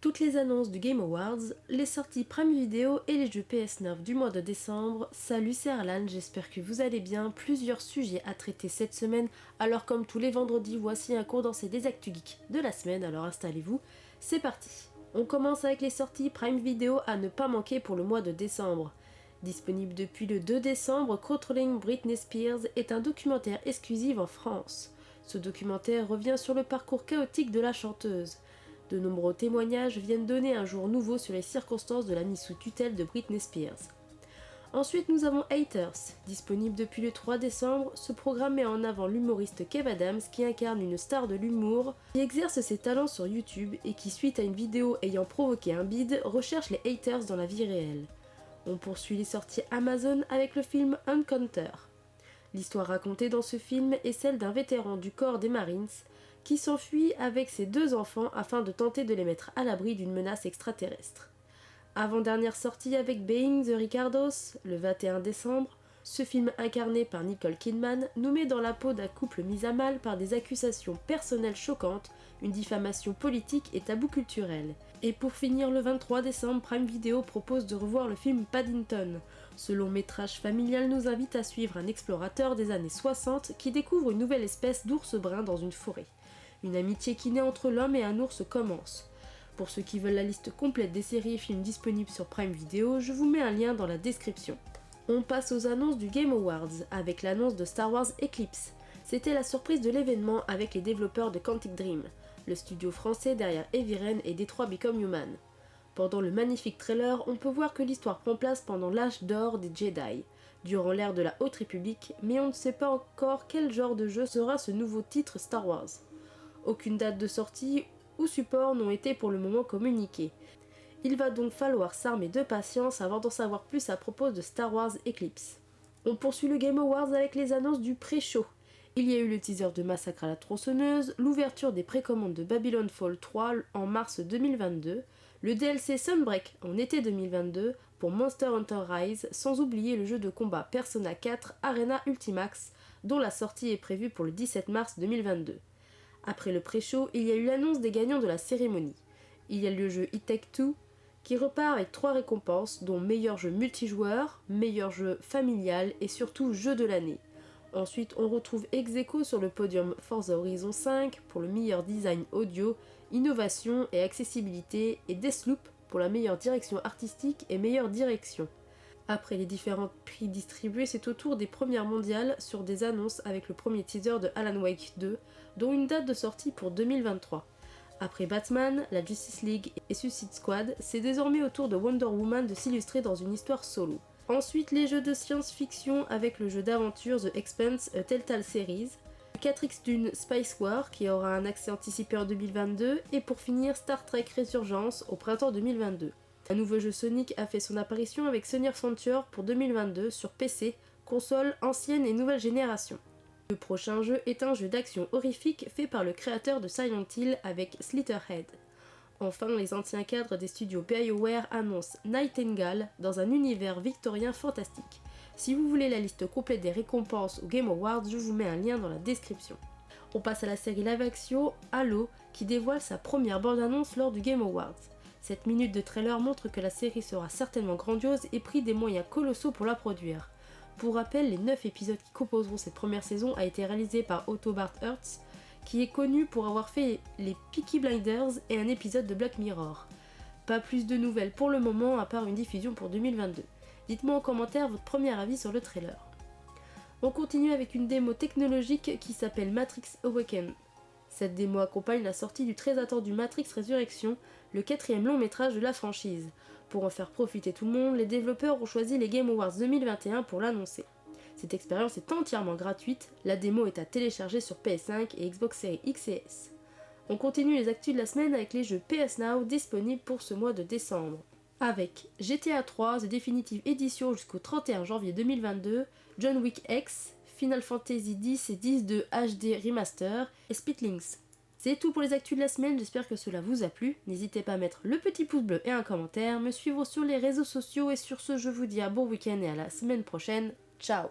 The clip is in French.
Toutes les annonces du Game Awards, les sorties Prime Video et les jeux PS9 du mois de décembre. Salut, c'est Arlan, j'espère que vous allez bien. Plusieurs sujets à traiter cette semaine, alors comme tous les vendredis, voici un condensé des actus geeks de la semaine, alors installez-vous, c'est parti. On commence avec les sorties Prime Video à ne pas manquer pour le mois de décembre. Disponible depuis le 2 décembre, Controlling Britney Spears est un documentaire exclusif en France. Ce documentaire revient sur le parcours chaotique de la chanteuse. De nombreux témoignages viennent donner un jour nouveau sur les circonstances de la mise sous tutelle de Britney Spears. Ensuite, nous avons Haters. Disponible depuis le 3 décembre, ce programme met en avant l'humoriste Kev Adams qui incarne une star de l'humour, qui exerce ses talents sur YouTube et qui, suite à une vidéo ayant provoqué un bide, recherche les haters dans la vie réelle. On poursuit les sorties Amazon avec le film Encounter. L'histoire racontée dans ce film est celle d'un vétéran du corps des Marines qui s'enfuit avec ses 2 enfants afin de tenter de les mettre à l'abri d'une menace extraterrestre. Avant-dernière sortie avec Being the Ricardos, le 21 décembre, ce film incarné par Nicole Kidman nous met dans la peau d'un couple mis à mal par des accusations personnelles choquantes, une diffamation politique et tabou culturel. Et pour finir, le 23 décembre, Prime Video propose de revoir le film Paddington. Ce long métrage familial nous invite à suivre un explorateur des années 60 qui découvre une nouvelle espèce d'ours brun dans une forêt. Une amitié qui naît entre l'homme et un ours commence. Pour ceux qui veulent la liste complète des séries et films disponibles sur Prime Video, je vous mets un lien dans la description. On passe aux annonces du Game Awards avec l'annonce de Star Wars Eclipse. C'était la surprise de l'événement avec les développeurs de Quantic Dream, le studio français derrière Heavy Rain et Detroit Become Human. Pendant le magnifique trailer, on peut voir que l'histoire prend place pendant l'âge d'or des Jedi, durant l'ère de la Haute République, mais on ne sait pas encore quel genre de jeu sera ce nouveau titre Star Wars. Aucune date de sortie ou support n'ont été pour le moment communiqués. Il va donc falloir s'armer de patience avant d'en savoir plus à propos de Star Wars Eclipse. On poursuit le Game Awards avec les annonces du pré-show. Il y a eu le teaser de Massacre à la tronçonneuse, l'ouverture des précommandes de Babylon Fall 3 en mars 2022, le DLC Sunbreak en été 2022 pour Monster Hunter Rise, sans oublier le jeu de combat Persona 4 Arena Ultimax, dont la sortie est prévue pour le 17 mars 2022. Après le pré-show, il y a eu l'annonce des gagnants de la cérémonie. Il y a le jeu It Take Two, qui repart avec 3 récompenses, dont meilleur jeu multijoueur, meilleur jeu familial et surtout jeu de l'année. Ensuite, on retrouve ex-aequo sur le podium Forza Horizon 5 pour le meilleur design audio, innovation et accessibilité, et Deathloop pour la meilleure direction artistique et meilleure direction. Après les différents prix distribués, c'est au tour des premières mondiales sur des annonces avec le premier teaser de Alan Wake 2, dont une date de sortie pour 2023. Après Batman, la Justice League et Suicide Squad, c'est désormais au tour de Wonder Woman de s'illustrer dans une histoire solo. Ensuite, les jeux de science-fiction avec le jeu d'aventure The Expanse A Telltale Series, 4X Dune Spice War qui aura un accès anticipé en 2022, et pour finir Star Trek Resurgence au printemps 2022. Un nouveau jeu Sonic a fait son apparition avec Sonic Frontier pour 2022 sur PC, console ancienne et nouvelle génération. Le prochain jeu est un jeu d'action horrifique fait par le créateur de Silent Hill avec Slitherhead. Enfin, les anciens cadres des studios BioWare annoncent Nightingale dans un univers victorien fantastique. Si vous voulez la liste complète des récompenses aux Game Awards, je vous mets un lien dans la description. On passe à la série live action Halo qui dévoile sa première bande-annonce lors du Game Awards. Cette minute de trailer montre que la série sera certainement grandiose et pris des moyens colossaux pour la produire. Pour rappel, les 9 épisodes qui composeront cette première saison a été réalisé par Otto Barth-Hertz, qui est connu pour avoir fait les Peaky Blinders et un épisode de Black Mirror. Pas plus de nouvelles pour le moment à part une diffusion pour 2022. Dites-moi en commentaire votre premier avis sur le trailer. On continue avec une démo technologique qui s'appelle Matrix Awaken. Cette démo accompagne la sortie du très attendu Matrix Résurrection, le 4e long métrage de la franchise. Pour en faire profiter tout le monde, les développeurs ont choisi les Game Awards 2021 pour l'annoncer. Cette expérience est entièrement gratuite, la démo est à télécharger sur PS5 et Xbox Series X et S. On continue les actus de la semaine avec les jeux PS Now disponibles pour ce mois de décembre. Avec GTA 3 The Definitive Edition jusqu'au 31 janvier 2022, John Wick X, Final Fantasy X et X-2 HD Remaster et Spitlings. C'est tout pour les actus de la semaine, j'espère que cela vous a plu. N'hésitez pas à mettre le petit pouce bleu et un commentaire, me suivre sur les réseaux sociaux, et sur ce je vous dis à bon week-end et à la semaine prochaine. Ciao!